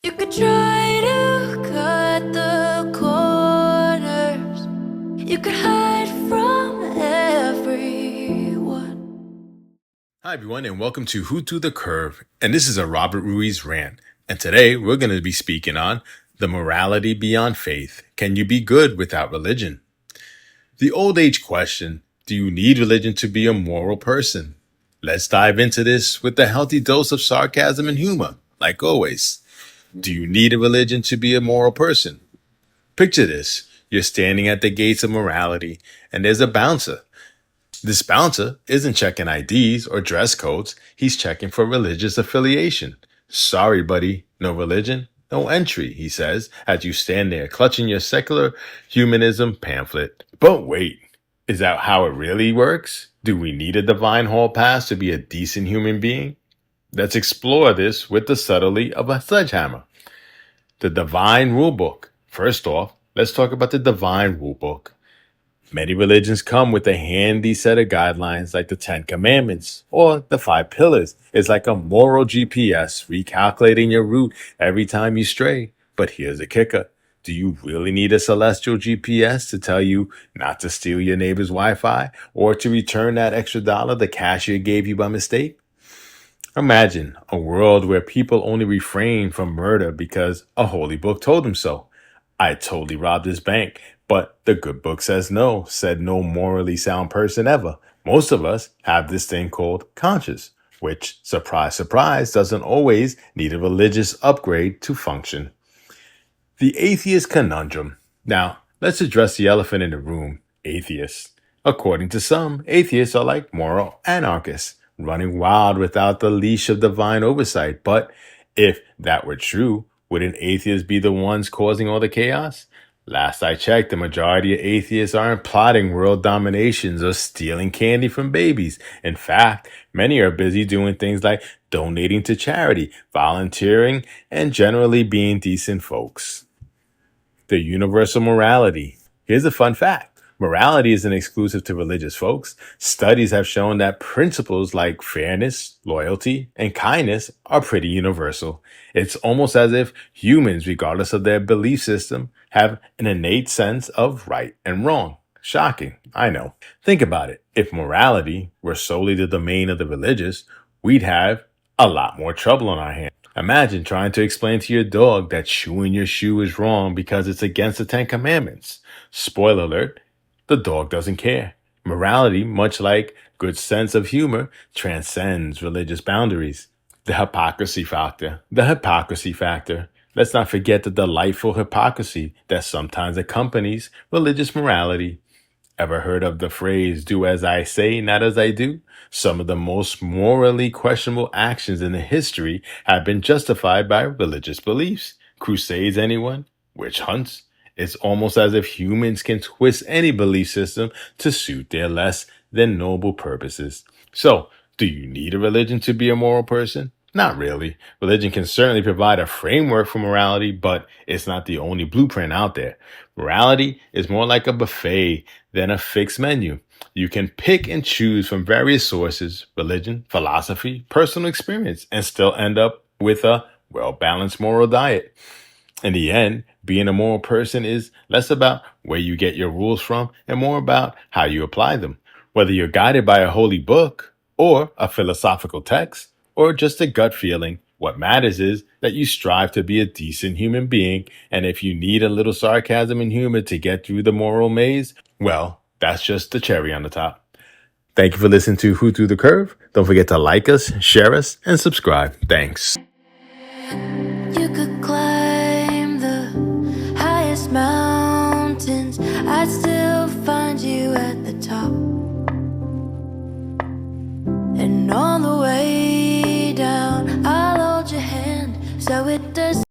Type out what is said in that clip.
You could try to cut the corners. You could hide from everyone. Hi, everyone, and welcome to Who to the Curve. And this is a Robert Ruiz rant. And today we're going to be speaking on the morality beyond faith. Can you be good without religion? The old age question, do you need religion to be a moral person? Let's dive into this with a healthy dose of sarcasm and humor, like always. Do you need a religion to be a moral person? Picture this. You're standing at the gates of morality, and there's a bouncer. This bouncer isn't checking IDs or dress codes. He's checking for religious affiliation. Sorry, buddy. No religion, no entry, he says, as you stand there clutching your secular humanism pamphlet. But wait, is that how it really works? Do we need a divine hall pass to be a decent human being? Let's explore this with the subtlety of a sledgehammer. The divine rulebook. First off, let's talk about the divine rulebook. Many religions come with a handy set of guidelines like the 10 Commandments or the 5 Pillars. It's like a moral GPS recalculating your route every time you stray. But here's the kicker. Do you really need a celestial GPS to tell you not to steal your neighbor's Wi-Fi or to return that extra dollar the cashier gave you by mistake? Imagine a world where people only refrain from murder because a holy book told them so. I totally robbed this bank, but the good book says no, said no morally sound person ever. Most of us have this thing called conscience, which, surprise, surprise, doesn't always need a religious upgrade to function. The atheist conundrum. Now, let's address the elephant in the room, atheists. According to some, atheists are like moral anarchists, running wild without the leash of divine oversight. But if that were true, wouldn't atheists be the ones causing all the chaos? Last I checked, the majority of atheists aren't plotting world dominations or stealing candy from babies. In fact, many are busy doing things like donating to charity, volunteering, and generally being decent folks. The universal morality. Here's a fun fact. Morality isn't exclusive to religious folks. Studies have shown that principles like fairness, loyalty, and kindness are pretty universal. It's almost as if humans, regardless of their belief system, have an innate sense of right and wrong. Shocking, I know. Think about it. If morality were solely the domain of the religious, we'd have a lot more trouble on our hands. Imagine trying to explain to your dog that chewing your shoe is wrong because it's against the 10 Commandments. Spoiler alert, the dog doesn't care. Morality, much like good sense of humor, transcends religious boundaries. The hypocrisy factor. The hypocrisy factor. Let's not forget the delightful hypocrisy that sometimes accompanies religious morality. Ever heard of the phrase, do as I say, not as I do? Some of the most morally questionable actions in the history have been justified by religious beliefs. Crusades, anyone? Witch hunts? It's almost as if humans can twist any belief system to suit their less than noble purposes. So, do you need a religion to be a moral person? Not really. Religion can certainly provide a framework for morality, but it's not the only blueprint out there. Morality is more like a buffet than a fixed menu. You can pick and choose from various sources, religion, philosophy, personal experience, and still end up with a well-balanced moral diet. In the end, being a moral person is less about where you get your rules from and more about how you apply them. Whether you're guided by a holy book or a philosophical text or just a gut feeling, what matters is that you strive to be a decent human being. And if you need a little sarcasm and humor to get through the moral maze, well, that's just the cherry on the top. Thank you for listening to Who to the Curve. Don't forget to like us, share us, and subscribe. Thanks. You could climb the highest mountains, I'd still find you at the top. And on the way down, I'll hold your hand so it does.